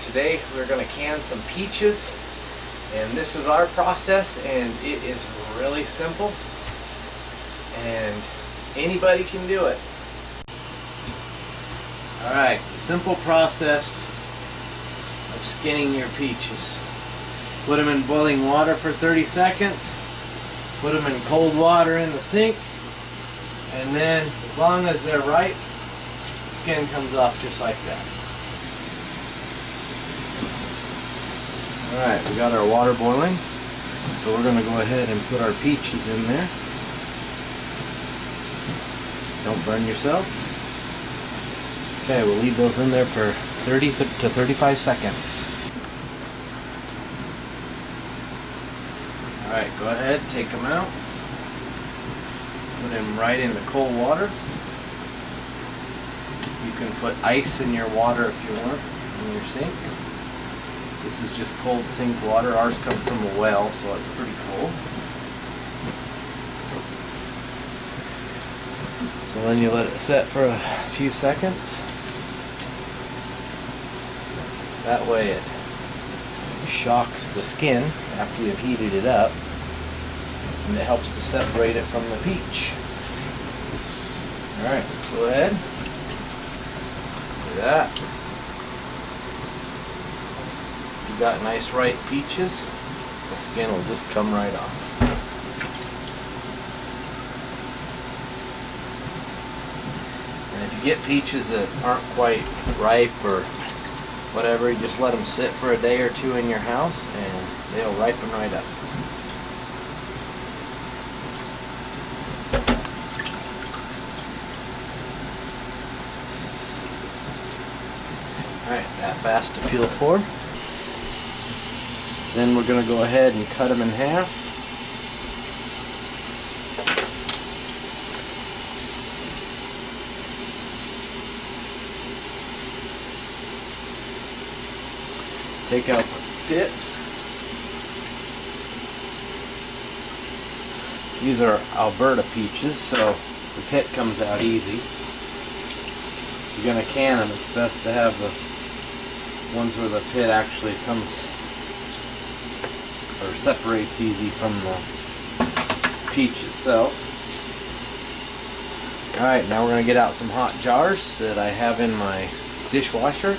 Today we're going to can some peaches, and this is our process, and it is really simple and anybody can do it. Alright, the simple process of skinning your peaches. Put them in boiling water for 30 seconds, put them in cold water in the sink, and then as long as they're ripe, the skin comes off just like that. Alright, we got our water boiling, so we're going to go ahead and put our peaches in there. Don't burn yourself. Okay, we'll leave those in there for 30 to 35 seconds. Alright, go ahead, take them out. Put them right in the cold water. You can put ice in your water if you want, in your sink. This is just cold sink water. Ours comes from a well, so it's pretty cold. So then you let it set for a few seconds. That way it shocks the skin after you've heated it up, and it helps to separate it from the peach. Alright, let's go ahead. See that? If you got nice ripe peaches, the skin will just come right off. And if you get peaches that aren't quite ripe or whatever, you just let them sit for a day or two in your house and they'll ripen right up. Alright, that fast to peel for. Then we're going to go ahead and cut them in half. Take out the pits. These are Alberta peaches, so the pit comes out easy. If you're going to can them, it's best to have the ones where the pit actually comes or separates easy from the peach itself. Alright, now we're going to get out some hot jars that I have in my dishwasher.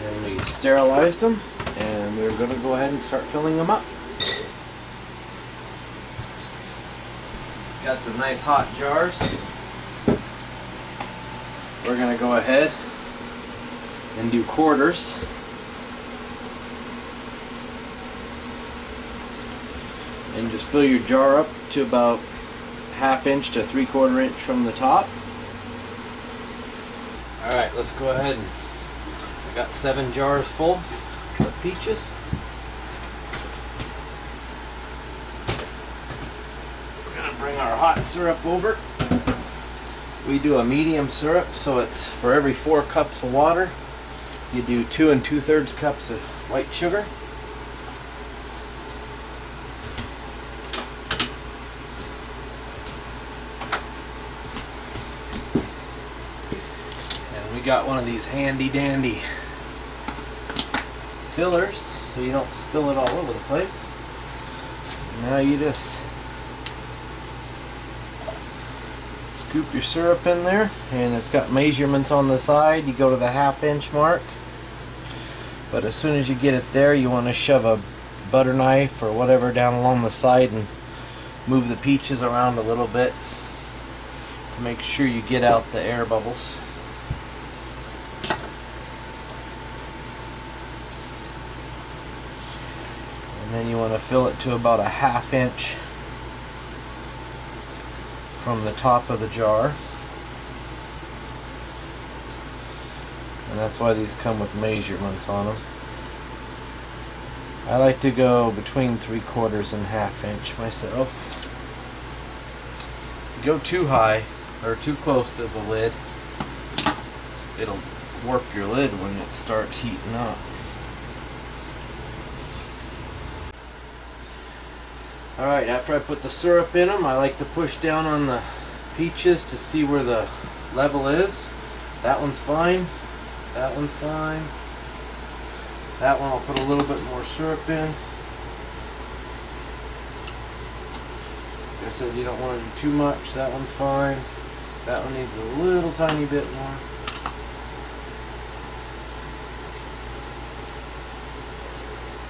And we sterilized them, and we're going to go ahead and start filling them up. Got some nice hot jars. We're going to go ahead and do quarters. And just fill your jar up to about 1/2 inch to 3/4 inch from the top. Alright, let's go ahead and I got 7 jars full of peaches. We're going to bring our hot syrup over. We do a medium syrup, so it's for every 4 cups of water, you do 2 2/3 cups of white sugar. And we got one of these handy dandy fillers so you don't spill it all over the place. Now you just scoop your syrup in there, and it's got measurements on the side. You go to the 1/2 inch mark, but as soon as you get it there, you want to shove a butter knife or whatever down along the side and move the peaches around a little bit to make sure you get out the air bubbles. And then you want to fill it to about a 1/2 inch from the top of the jar. And that's why these come with measurements on them. I like to go between 3/4 and 1/2 inch myself. If you go too high or too close to the lid, it'll warp your lid when it starts heating up. Alright, after I put the syrup in them, I like to push down on the peaches to see where the level is. That one's fine. That one's fine. That one I'll put a little bit more syrup in. Like I said, you don't want to do too much. That one's fine. That one needs a little tiny bit more.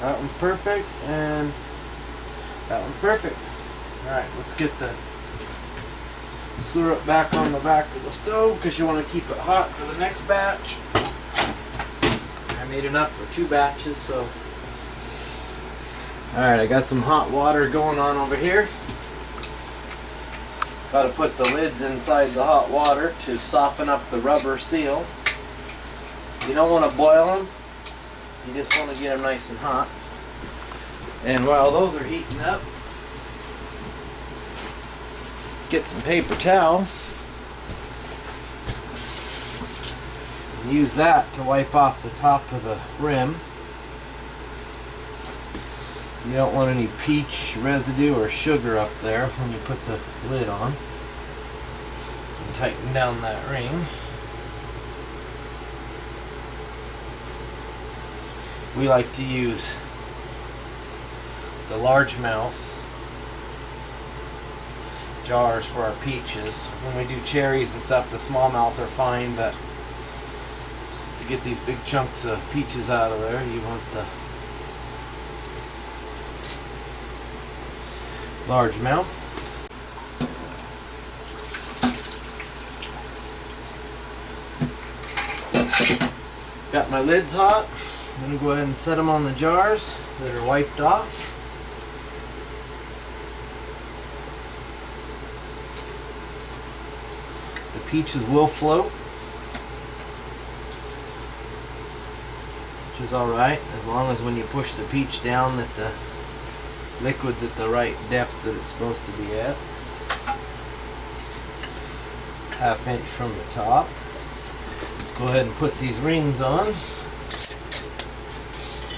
That one's perfect, and that one's perfect. Alright, let's get the syrup back on the back of the stove because you want to keep it hot for the next batch. I made enough for 2 batches, so. Alright, I got some hot water going on over here. Got to put the lids inside the hot water to soften up the rubber seal. You don't want to boil them. You just want to get them nice and hot. And while those are heating up, get some paper towel. And use that to wipe off the top of the rim. You don't want any peach residue or sugar up there when you put the lid on. And tighten down that ring. We like to use the largemouth jars for our peaches. When we do cherries and stuff, the smallmouth are fine, but to get these big chunks of peaches out of there, you want the largemouth. Got my lids hot. I'm going to go ahead and set them on the jars that are wiped off. The peaches will float, which is alright, as long as when you push the peach down that the liquid's at the right depth that it's supposed to be at. 1/2 inch from the top. Let's go ahead and put these rings on.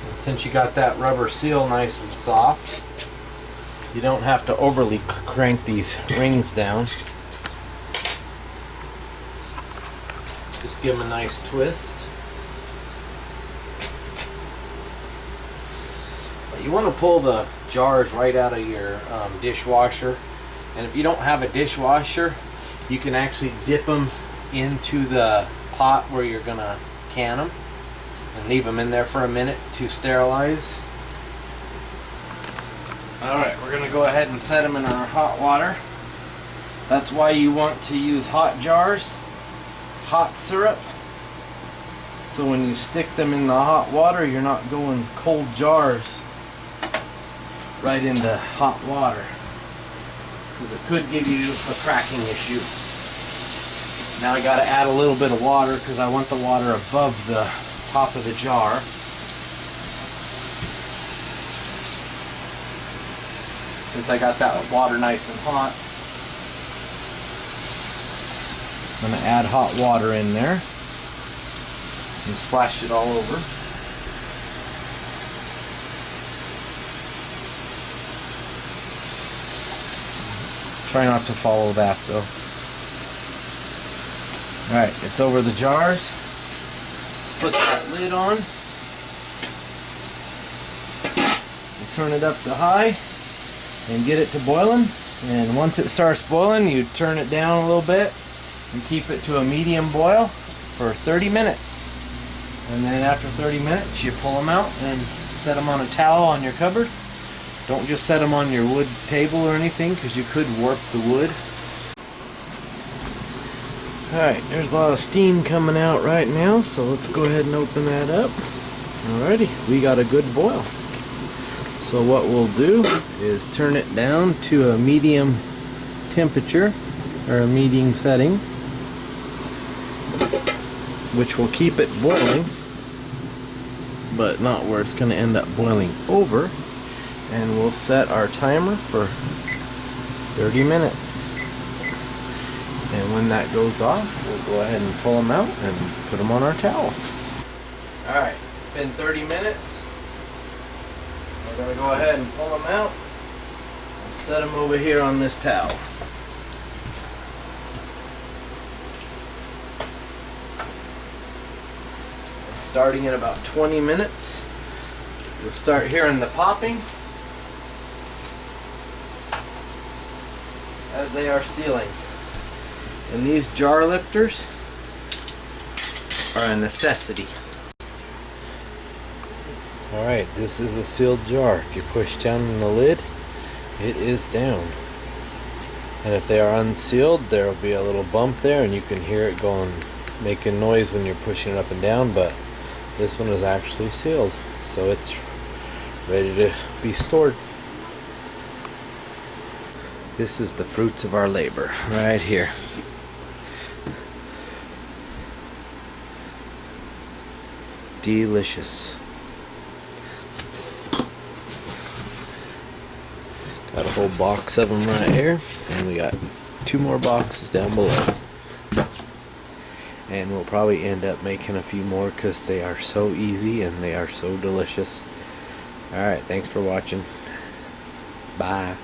And since you got that rubber seal nice and soft, you don't have to overly crank these rings down. Just give them a nice twist. But you want to pull the jars right out of your dishwasher. And if you don't have a dishwasher, you can actually dip them into the pot where you're going to can them and leave them in there for a minute to sterilize. Alright, we're going to go ahead and set them in our hot water. That's why you want to use hot jars, hot syrup. So when you stick them in the hot water, you're not going cold jars right into hot water, because it could give you a cracking issue. Now I got to add a little bit of water because I want the water above the top of the jar. Since I got that water nice and hot, I'm going to add hot water in there and splash it all over. Try not to follow that though. Alright, it's over the jars. Put that lid on. And turn it up to high and get it to boiling. And once it starts boiling, you turn it down a little bit and keep it to a medium boil for 30 minutes. And then after 30 minutes, you pull them out and set them on a towel on your cupboard. Don't just set them on your wood table or anything, because you could warp the wood. Alright, there's a lot of steam coming out right now, so let's go ahead and open that up. Alrighty, we got a good boil. So what we'll do is turn it down to a medium temperature, or a medium setting, which will keep it boiling, but not where it's going to end up boiling over. And we'll set our timer for 30 minutes. And when that goes off, we'll go ahead and pull them out and put them on our towel. Alright, it's been 30 minutes. We're going to go ahead and pull them out and set them over here on this towel. And starting in about 20 minutes, You'll start hearing the popping as they are sealing. And these jar lifters are a necessity. Alright, this is a sealed jar. If you push down on the lid, it is down. And if they are unsealed, there will be a little bump there and you can hear it going, making noise when you're pushing it up and down, but this one is actually sealed, so it's ready to be stored. This is the fruits of our labor right here. Delicious. Got a whole box of them right here, and we got 2 more boxes down below. And we'll probably end up making a few more because they are so easy and they are so delicious. Alright, thanks for watching. Bye.